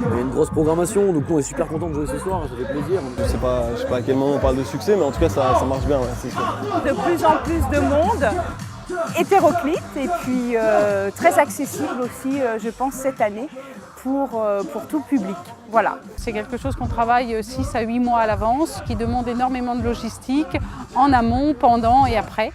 Il y a une grosse programmation, donc nous on est super contents de jouer ce soir, ça fait plaisir. Je sais pas à quel moment on parle de succès, mais en tout cas ça marche bien, ouais, c'est sûr. De plus en plus de monde, hétéroclite et puis très accessible aussi, je pense, cette année pour tout public. Voilà. C'est quelque chose qu'on travaille 6 à 8 mois à l'avance, qui demande énormément de logistique, en amont, pendant et après.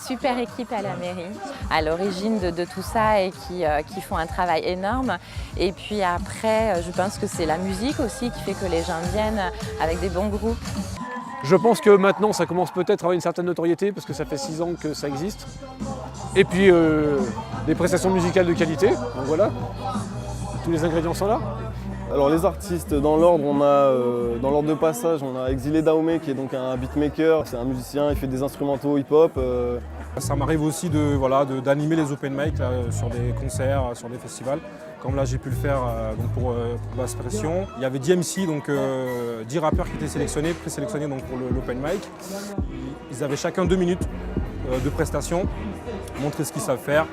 Super équipe à la mairie, à l'origine de tout ça et qui font un travail énorme. Et puis après, je pense que c'est la musique aussi qui fait que les gens viennent avec des bons groupes. Je pense que maintenant ça commence peut-être à avoir une certaine notoriété parce que ça fait 6 ans que ça existe. Et puis des prestations musicales de qualité, donc voilà, tous les ingrédients sont là. Alors les artistes, dans l'ordre, on a dans l'ordre de passage, on a Exilé Dahomey qui est donc un beatmaker, c'est un musicien, il fait des instrumentaux hip-hop. Ça m'arrive aussi d'animer les open mic là, sur des concerts, sur des festivals, comme là j'ai pu le faire pour Basse Pression. Il y avait 10 MC, donc 10 rappeurs qui étaient sélectionnés, présélectionnés donc, pour l'open mic. Ils avaient chacun 2 minutes de prestation, montrer ce qu'ils savent faire.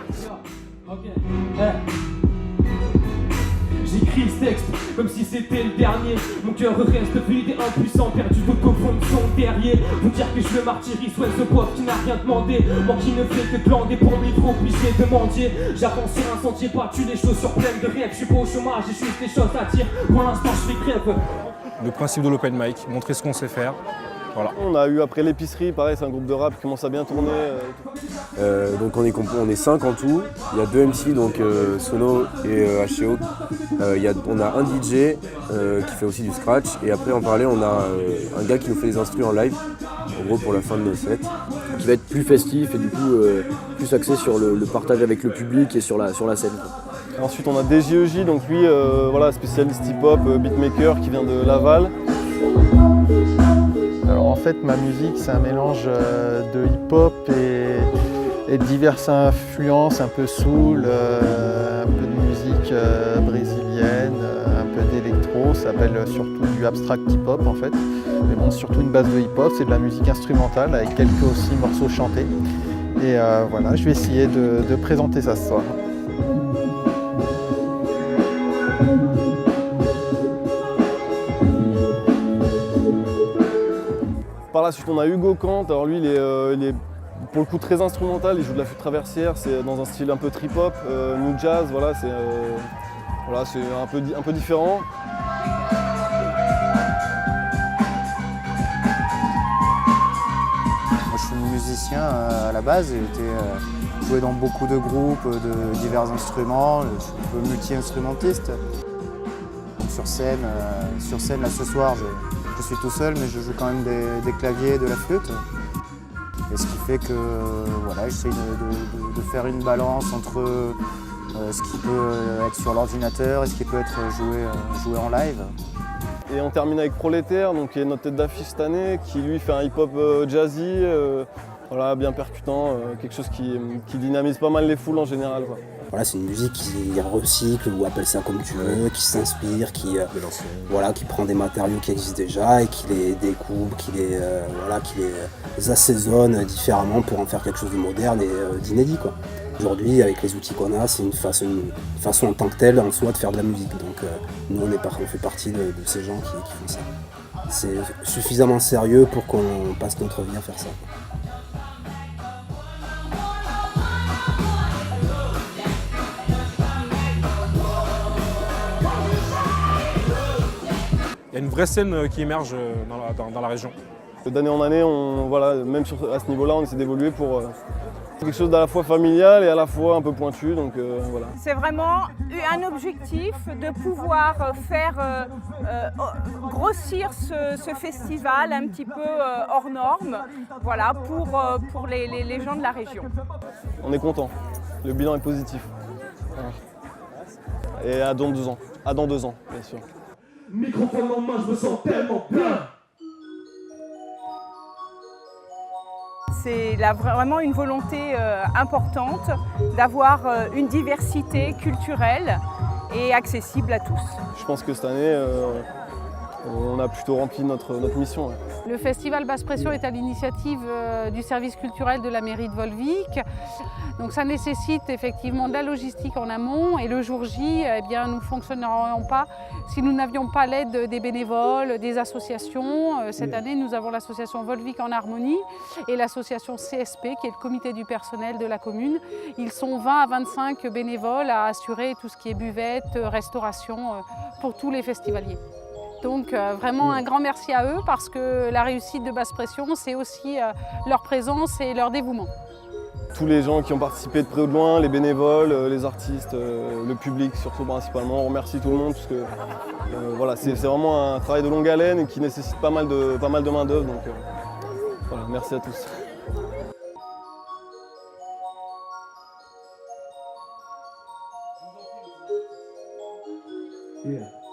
J'écris ce texte comme si c'était le dernier. Mon cœur reste vide et impuissant, perdu tout au fond de son terrier. Vous dire que je le martyrise, ouais, ce pauvre qui n'a rien demandé. Moi qui ne fais que glander pour lui, trop obligé de mendier. J'avance sur un sentier battu, les chaussures pleines de rêves. Je suis pas au chômage, j'ai juste des choses à dire. Pour l'instant, je fais crève. Le principe de l'open mic, montrer ce qu'on sait faire. Voilà. On a eu après l'épicerie, pareil, c'est un groupe de rap qui commence à bien tourner. Donc on est 5 en tout, il y a 2 MC, donc Sono et HCO. On a un DJ qui fait aussi du scratch et après en parallèle on a un gars qui nous fait des instrus en live, en gros pour la fin de nos sets, qui va être plus festif et du coup plus axé sur le partage avec le public et sur la scène. Ensuite on a DJEJ, donc lui voilà, spécialiste hip-hop, beatmaker qui vient de Laval. Alors en fait ma musique c'est un mélange de hip-hop et de diverses influences, un peu soul, un peu de musique brésilienne, un peu d'électro, ça s'appelle surtout du abstract hip-hop en fait. Mais bon, c'est surtout une base de hip-hop, c'est de la musique instrumentale avec quelques aussi morceaux chantés. Et voilà, je vais essayer de présenter ça ce soir. Par la suite on a Hugo Kant, alors lui il est pour le coup très instrumental, il joue de la flûte traversière, c'est dans un style un peu trip-hop, new jazz, voilà, c'est un peu différent. Moi je suis musicien à la base, j'ai joué dans beaucoup de groupes, de divers instruments, je suis un peu multi-instrumentiste. Sur scène là ce soir, je suis tout seul, mais je joue quand même des claviers et de la flûte. Et ce qui fait que voilà, j'essaie de faire une balance entre ce qui peut être sur l'ordinateur et ce qui peut être joué en live. Et on termine avec Prolétaire, donc, qui est notre tête d'affiche cette année, qui lui fait un hip-hop jazzy, voilà, bien percutant, quelque chose qui dynamise pas mal les foules en général, quoi. Voilà, c'est une musique qui recycle, ou appelle ça comme tu veux, qui s'inspire, qui prend des matériaux qui existent déjà et qui les découpe, qui les assaisonne différemment pour en faire quelque chose de moderne et d'inédit, quoi. Aujourd'hui, avec les outils qu'on a, c'est une façon en tant que telle en soi de faire de la musique. Donc nous, on fait partie de ces gens qui font ça. C'est suffisamment sérieux pour qu'on passe notre vie à faire ça. Il y a une vraie scène qui émerge dans la région. D'année en année, même à ce niveau-là, on essaie d'évoluer pour quelque chose d'à la fois familial et à la fois un peu pointu. Donc, voilà. C'est vraiment un objectif de pouvoir faire grossir ce festival un petit peu hors norme, voilà, pour les gens de la région. On est content, le bilan est positif. Voilà. Et à dans 2 ans, bien sûr. Microphone en main, je me sens tellement bien. C'est vraiment une volonté importante d'avoir une diversité culturelle et accessible à tous. Je pense que cette année, on a plutôt rempli notre mission. Ouais. Le festival Basse Pression est à l'initiative du service culturel de la mairie de Volvic. Donc ça nécessite effectivement de la logistique en amont et le jour J, eh bien, nous ne fonctionnerions pas si nous n'avions pas l'aide des bénévoles, des associations. Cette année, nous avons l'association Volvic en Harmonie et l'association CSP, qui est le comité du personnel de la commune. Ils sont 20 à 25 bénévoles à assurer tout ce qui est buvette, restauration pour tous les festivaliers. Donc vraiment un grand merci à eux parce que la réussite de Basse Pression, c'est aussi leur présence et leur dévouement. Tous les gens qui ont participé de près ou de loin, les bénévoles, les artistes, le public surtout principalement, on remercie tout le monde parce que voilà, c'est vraiment un travail de longue haleine et qui nécessite pas mal de main d'œuvre. Donc voilà, merci à tous. Yeah.